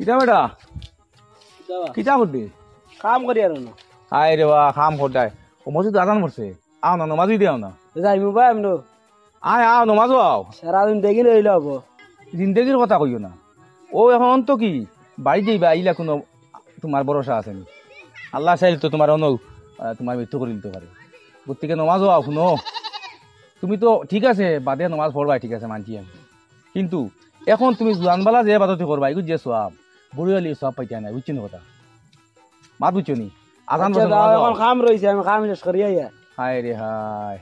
কিতা বেটা কিতা করতে কাম করি আর না আয় রে বা খাম খোদাই ও মসজিদ আজান পড়ছে আও না নমাজই দেও না যাইমু ভাই আমনো আয় আও নমাজও আও সারাদিন দেখি লইলে হবো জিন্দগির কথা কইও না ও এখন তো কি বাড়ি যাইবা আইলা কোনো তোমার ভরসা আছে নি আল্লাহ চাইলে তো তোমার অন তোমার মৃত্যু করে দিতে পারে প্রত্যেকে নমাজও আও শুনো তুমি তো ঠিক আছে বাদে নমাজ পড়বাই ঠিক আছে মানছি আমি কিন্তু এখন তুমি জোয়ানবালা যে বাদতে করবা এগুলো যে সব বুড়ি হলে সব পাইতে নাই বুঝছি না কথা মাত বুঝছো নি আজান এখন কাম রয়েছে আমি কাম শেষ করি আইয়া হায় রে হায়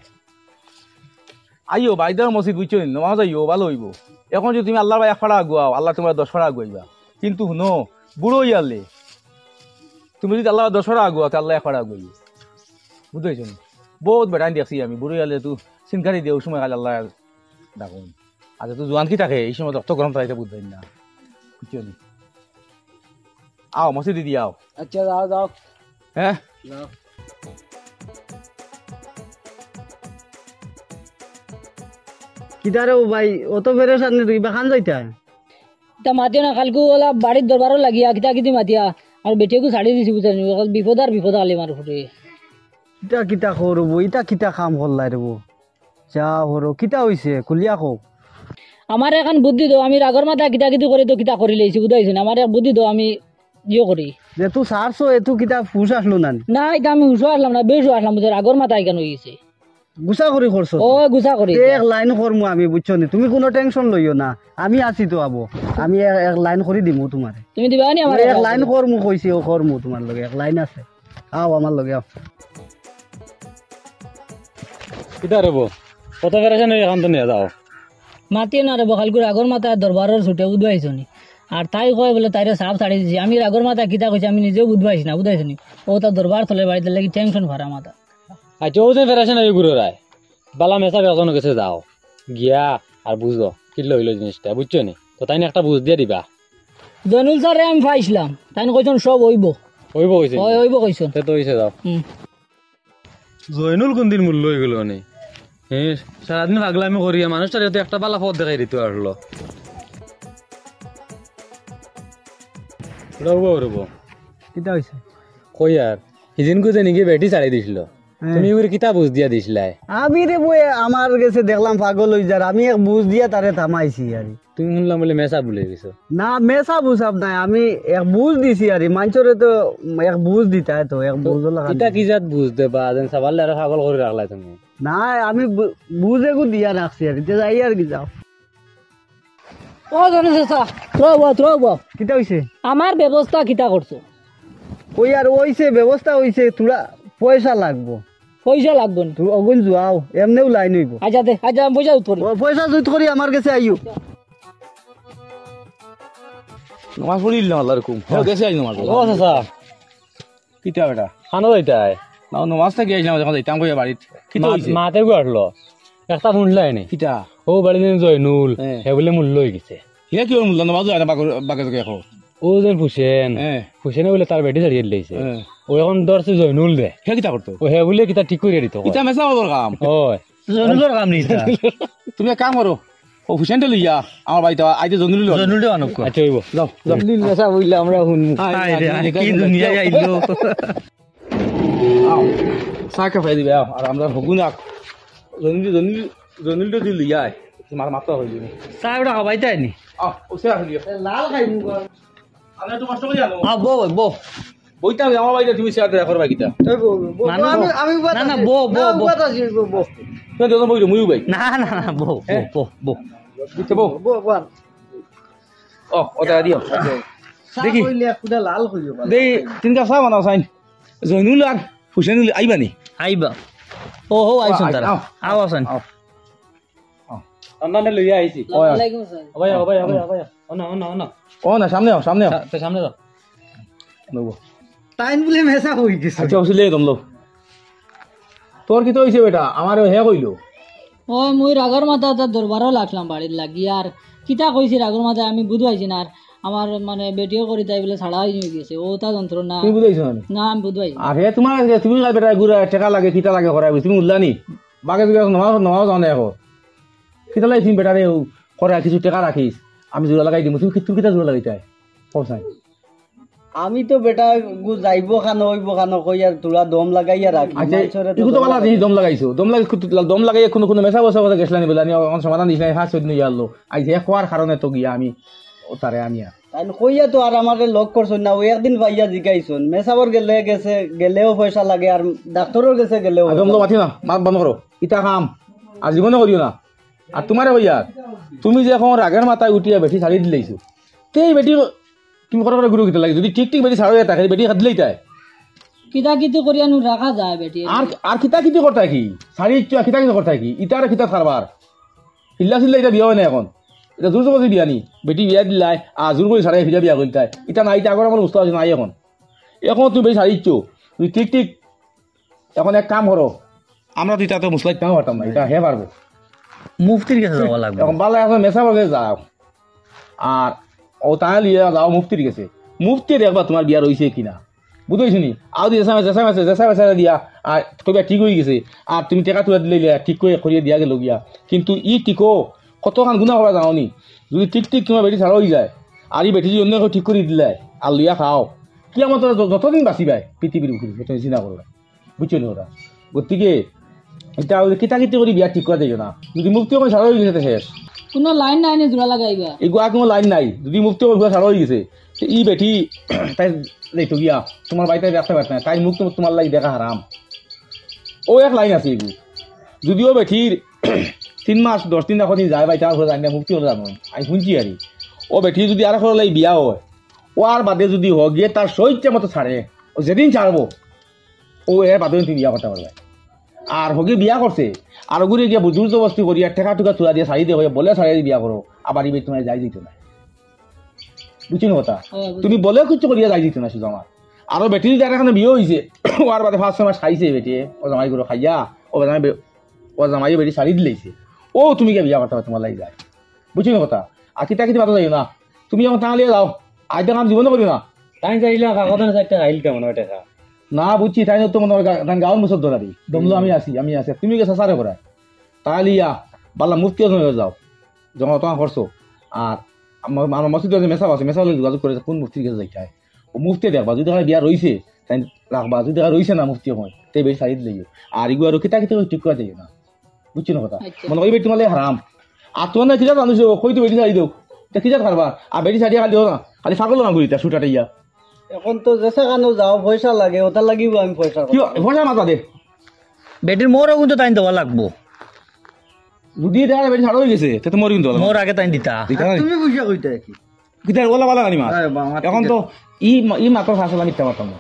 আইও বাইদার মসজিদ বুঝছো নি নমাজ আইও ভালো হইব এখন যদি তুমি আল্লাহর এক ফাড়া আগুয়াও আল্লাহ তোমার 10 ফাড়া আগুয়াইবা কিন্তু শুনো বুড়ো হইয়ালে তুমি যদি আল্লাহ 10 ফাড়া আগুয়াও আল্লাহ এক ফাড়া আগুয়াইব বুঝতেছো নি বহুত বেটাই দেখছি আমি বুড়ো হইয়ালে তুই সিনকারি দিয়ে ওই সময় কাল আল্লাহ ডাকুন আচ্ছা তুই জোয়ান কি থাকে এই সময় রক্ত গরম থাকে বুঝবেন না বুঝছো নি আও মসজিদ দিদি আও আচ্ছা যাও যাও হ্যাঁ যাও কিতারে ভাই অত পেরেশান নি তুই বাখান যাইতা তা মাতিও না কালকে ওলা বাড়ির দরবারও লাগিয়া কিতা কিতি মাতিয়া আর বেটিয়াকে ছাড়ি দিছি বুঝানি বিপদ আলি মার ফুটে কিতা কিতা করব ইটা কিতা কাম করলাই রে যা হরো কিতা হইছে কুলিয়া কো আমার এখন বুদ্ধি দাও আমি রাগর মাথা কিতা কিতি করে তো কিতা করি লইছি বুঝাইছি না আমার বুদ্ধি দাও আমি ইয়ে করি যে তুই সারছো এতু কিতা ফুস আসলো না না এটা আমি উঠো আসলাম না বেশ আসলাম বুঝে রাগর মাথায় কেন হয়েছে গুছা করি করছো ও গুছা করি এক লাইন করমু আমি বুঝছো নি তুমি কোনো টেনশন লইও না আমি আছি তো আবো আমি এক লাইন করে দিমু তোমারে তুমি দিবা নি আমার এক লাইন করমু কইছি ও করমু তোমার লগে এক লাইন আছে আও আমার লগে আও কিতা রে বো কত পেরেশান হই এখন তো নিয়ে যাও মাতিও না রে বখালকুর রাগর মাথা দরবারের ছুটে বুঝবাইছো নি আর তাই কয় বলে তাইরে সাপ ছাড়ি দিছি আমি রাগর মাথা কিতা কইছি আমি নিজেও বুঝবাইছি না বুঝাইছো নি ও তার দরবার তলে বাড়িতে লাগি টেনশন ভরা মাথা আচ্ছা ও যে পেরেশান হই ঘুরে রায় বালা মেসা বেতন গেছে যাও গিয়া আর বুঝো কি লইলো জিনিসটা বুঝছো নি তো তাই একটা বুঝ দিয়ে দিবা জনুল স্যারে আমি পাইছিলাম তাই কইছেন সব হইব হইব কইছে হইব কইছেন তো হইছে যাও জয়নুল কোন দিন মূল্য হয়ে গেল নি হ্যাঁ সারাদিন পাগলামি করিয়া মানুষটা যেহেতু একটা বালা পথ দেখাই দিতে আসলো রবো রবো কিতা হইছে কই আর সিজন কুজে নাকি বেটি ছাড়ি দিছিল তুমি ওর কিতা বুঝ দিয়া দিছিলাই আমি রে বই আমার কাছে দেখলাম পাগল হই যার আমি এক বুঝ দিয়া তারে থামাইছি আর তুমি শুনলাম বলে মেসা ভুলে গেছো না মেসা বুঝাব নাই আমি এক বুঝ দিছি আর মানুষরে তো এক বুঝ দিতা তো এক বুঝ লাগা এটা কি জাত বুঝ দেবা যেন সবালে আর পাগল করে রাখলাই তুমি না আমি বুঝ এগু দিয়া রাখছি আর এটা যাই আর কি যাও ও জনুল স্যার ত্রব কিতা হইছে আমার ব্যবস্থা কিতা করছো ওই আর ওইছে ব্যবস্থা হইছে তোরা পয়সা লাগবো পয়সা লাগবে না তুই অগুন যাও এমনিও লাইন হইব আচ্ছা দে আচ্ছা পয়সা উঠবো পয়সা জুত করি আমার কাছে আইও নমাজ পড়িল না আল্লাহর হুকুম গেছে আজ নমাজ ও চাচা কিতা বেটা খানো যাইতাই না নমাজটা গিয়েছিলাম যখন যাইতাম কইয়া বাড়িত কিতা হইছে মাতে গো আসলো একটা শুনলাই নি কিতা ও বাড়ি দিন জয়নুল হ্যাঁ। হে বলে মূল্য হয়ে গেছে হিয়া কি মূল্য নমাজ যায় না বাগে বাগে এখন ও যেন ফুসেন হ্যাঁ ফুসেনে বলে তার বেটি ছাড়িয়ে দিয়েছে হ্যাঁ ও এখন ধরছে জয়নুল দে হিয়া কিতা করতো ও হে বলে কিতা ঠিক করে দিত কিতা মেসা হবার কাম ওই জনুলর কাম নি তুমি এক কাম করো ও হুসেনটা লইয়া আমার বাড়িতে আইতে জনুল জনুলটা আনুক আচ্ছা হইব যাও যাও দিন মেসা বইলা আমরা হুন কি দুনিয়া আইলো আও সাকা ফাই দিবে আর আমরা হগুনা জনুলটা দিল ইয়াই তোমার মাথা হইল চাউটা খাবাইতাই নি আও ওসে আসলিও লাল খাইমু আমি একটু কষ্ট করি আনো বো বো বইতা আমার বাড়িতে তুমি শেয়ার দেখা করবা কিতা আমি না না বো বো বো বো তুমি তো বইলো মুইও ভাই না না না বো বো বো বুঝতে বউ বো বো ও ওটা দিও দেখি কইলে কুদা লাল হইও দেই তিন কাপ চা বানাও চাইন জয়নুল আর হুসেনুল আইবা নি আইবা ও হো আইছন তারা আও, আও আসেন অন্যান্য লইয়া আইছি ওয়ালাইকুম আসসালাম অবাই অবাই অবাই অবাই অন অন অন ও না সামনে আও তো সামনে যাও নেবো টাইম বলে মেসা হই গেছে আচ্ছা ওসিলে তোমলো তোর কি তো হইছে বেটা আমার হে কইলো ও মুই রাগর মাথা তার দরবারও লাগলাম বাড়ির লাগি আর কিতা কইছি রাগর মাথা আমি বুঝবাইছি না আর আমার মানে বেটিও করি তাই বলে ছাড়া হয়ে গেছে ও তা যন্ত্রণা তুমি বুঝাইছো না না আমি বুঝবাইছি আরে তোমার তুমি বেটা গুড়া টাকা লাগে কিতা লাগে করাই তুমি উল্লানি বাগে তুমি নমাজ জানে এখন কিতা লাই তুমি বেটারে করা কিছু টাকা রাখিস আমি জোড়া লাগাই দিম তুমি কিতা জোড়া লাগাইতাই পৌঁছাই আমি তো বেটা যাইব খানো হইব খানো কই আর তোরা দম লাগাইয়া রাখি আচ্ছা মানুষরে তো এগুলো তো দম বালা জিনিস দম লাগাইছো দম লাগাই কোনো কোনো মেসা বসা কথা গেছিলাম বলে আমি সমাধান দিস নাই হাস নিয়ে আলো আজ হে খোয়ার কারণে তো গিয়া আমি ও তারে আমি আর তাই কইয়া তো আর আমারে লক করছন না ওই একদিন ভাইয়া জিগাইছন মেসাবর গেলেও পয়সা লাগে আর ডাক্তারের গেছে গেলেও একদম লো মাতি না মাত বন্ধ করো ইটা কাম আর জীবনে করিও না আর তোমারে কইয়া তুমি যে এখন রাগের মাথায় উঠিয়া বেটি ছাড়ি দিলেইছো তেই বেটি তুমি কত করে গুরু কিতা লাগে যদি ঠিক ঠিক বেটি ছাড়ো থাকে বেটি হাত দিলেই তাই কিতা কিতি করিয়া নু রাখা যায় বেটি আর আর কিতা কিতি করতে কি শাড়ি ইচ্ছা কিতা কিতা করতে কি ইটার কিতা খারবার ইল্লা সিল্লা এটা বিয়া হয় না এখন এটা জোর জবরদস্তি বিয়া নি বেটি বিয়া দিলাই আর জোর করে ছাড়াই ফিরা বিয়া করতে এটা নাই এটা আগর আমার উস্তাদ আছে নাই এখন এখন তুমি বেশি শাড়ি ইচ্ছো তুমি ঠিক ঠিক এখন এক কাম করো আমরা তো এটা তো মুসলাইট নাও পারতাম না এটা হে পারবো মুফতির কাছে যাওয়া লাগবে এখন বালা এখন মেসা বলে যাও আর ও তাহলে লিয়ে যাও মুফতির কাছে মুফতি দেখবা তোমার বিয়া রয়েছে কিনা বুঝেছি নি আর জেসা দিয়া আর কবিয়া ঠিক হয়ে গেছে আর তুমি টেকা তুলে দিলে ঠিক করে করিয়ে দিয়া গেল গিয়া কিন্তু ই টিকো কতখান গুণা করা যাও নি যদি ঠিক ঠিক তোমার বেটি ছাড়া হয়ে যায় আর এই বেটি যদি অন্য কেউ ঠিক করে দিলে আর লইয়া খাও কি আমার তোরা যতদিন বাঁচিবাই পৃথিবীর উপরে তুমি চিন্তা করবে বুঝছো নি ওরা গতিকে এটা কিতা কিতি করে বিয়া ঠিক করে দিও না যদি মুক্তি করে ছাড়া হয়ে গেছে শেষ কোনো লাইন নাই নে জোড়া লাগাইবা এগুলা কোনো লাইন নাই যদি মুক্তি করে ছাড়া হয়ে গেছে ই বেটি তাই দেখতো গিয়া তোমার বাড়িতে দেখতে পারত না তাই মুক্ত তোমার লাগি দেখা হারাম ও এক লাইন আছে এগুলো যদিও বেঠির 3 মাস 10 দিন এখন যায় বাই তার জানি না মুক্তি হলো জানো আমি শুনছি আর ও বেঠি যদি আর এখন লাগি বিয়া হয় ও আর বাদে যদি হোক গিয়ে তার সইচ্ছে মতো ছাড়ে ও যেদিন ছাড়বো ও এর বাদে তুমি বিয়া করতে পারবে আর হকি বিয়া করছে আর ওগুলি গিয়ে জোর জবস্তি করি আর ঠেকা টুকা তুলা দিয়ে ছাড়ি দিয়ে বলে ছাড়িয়ে বিয়া করো আবার ইবে তোমার যাই দিত না বুঝছো কথা তুমি বলেও কিছু করিয়া যাই দিত না শুধু আমার আরো বেটি যার এখানে বিয়ে হয়েছে ও আর বাদে 5 মাস খাইছে বেটি ও জামাই গুলো খাইয়া ও জামাই বেটি শাড়ি দিলেছে ও তুমি কে বিয়া করতে পারো তোমার লাগি যায় বুঝছো কথা আর কিতা কিতা বাতা যাই না তুমি যখন তাহলে যাও আজ কাম জীবন করি না তাই চাইলে কাগজ একটা আইল কেমন ওটা না বুঝছি তাই তো মনে গাঁৱৰ মুছত ধরাবি দমলো আমি আছি তুমি গেছা সারে করায় তাহলে ইয়া বাল্লা মুফতি যাও জমা তোমার করছো আর আমার মসজিদ মেসা আছে মেসা যোগাযোগ করে কোন মুফতির কাছে যাইতে হয় ও মুফতি দেখবা যদি বিয়া রয়েছে তাই রাখবা যদি রয়েছে না মুফতি হয় তাই বেশি সাইড লইও আর এগুলো আর কিতা কিতা ঠিক করা যাই না বুঝছি না কথা মনে করি তোমার হারাম আর তোমার না কিতা জানিস কইতো বেটি ছাড়ি দেও তা কিতা খারবা আর বেটি ছাড়িয়া খালি না খালি ফাগল না করি সুটাটা ইয়া এখন তো জেসা কানো যাও পয়সা লাগে ওটা লাগিব আমি পয়সা কি পয়সা মাতা দে বেটির মোরও কিন্তু তাই দেওয়া লাগবো যদি দেখা বেটি ছাড়া হয়ে গেছে তো মরি কিন্তু মোর আগে তাই দিতা তুমি পয়সা কইতা কি কিতার ওলা বালা গানি মাছ এখন তো ই মাত্র ফাঁসলা মিথ্যা পারতাম না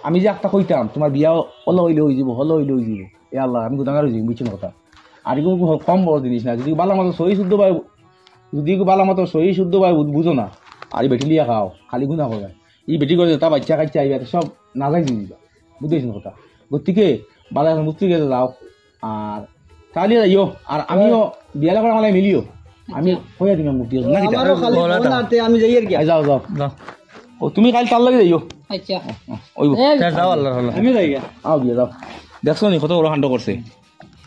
আমি যে একটা কইতাম তোমার বিয়া ওলা হইলে হয়ে যাব হলো হইলে হয়ে যাব এ আল্লাহ আমি গুদাঙ্গার হয়ে যাবো বুঝছি না কথা আর এগুলো কম বড় জিনিস না যদি বালা মতো সহি শুদ্ধ পাই যদি বালা মতো সহি শুদ্ধ পাই বুঝো না আর এই বেটি লিয়া খাও খালি গুণা করবে ই বেটি করে তা বাচ্চা কাচ্চা আইবা সব না যাই দিবা বুঝতেছি না কথা গতিকে বালা মুক্তি গেছে যাও আর তাহলে যাইও আর আমিও বিয়ালা করা মালাই মিলিও আমি কইয়া দিলাম মুক্তি আমি যাই আর কি যাও যাও যাও ও তুমি কাল তার লাগে যাইও আচ্ছা ওইব যাও আল্লাহ আমি যাই আও গিয়ে যাও দেখছো নি কত বড় কাণ্ড করছে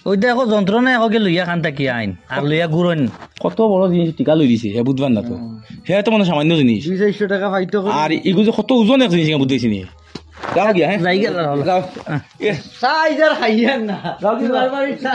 ওইটা এখন যন্ত্রণা একে লইয়া খান থাকি আইন আর লইয়া ঘুরন কত বড় জিনিস টিকা লই দিছে হে বুঝবার না তো হে তো মানে সামান্য জিনিস 200 টাকা পাইতো আর এগুলো যে কত ওজন এক জিনিস বুঝতেছি নি যাও গিয়া হ্যাঁ যাই গেল যাও সাইজার খাইয়া না যাও কি বারবার ইচ্ছা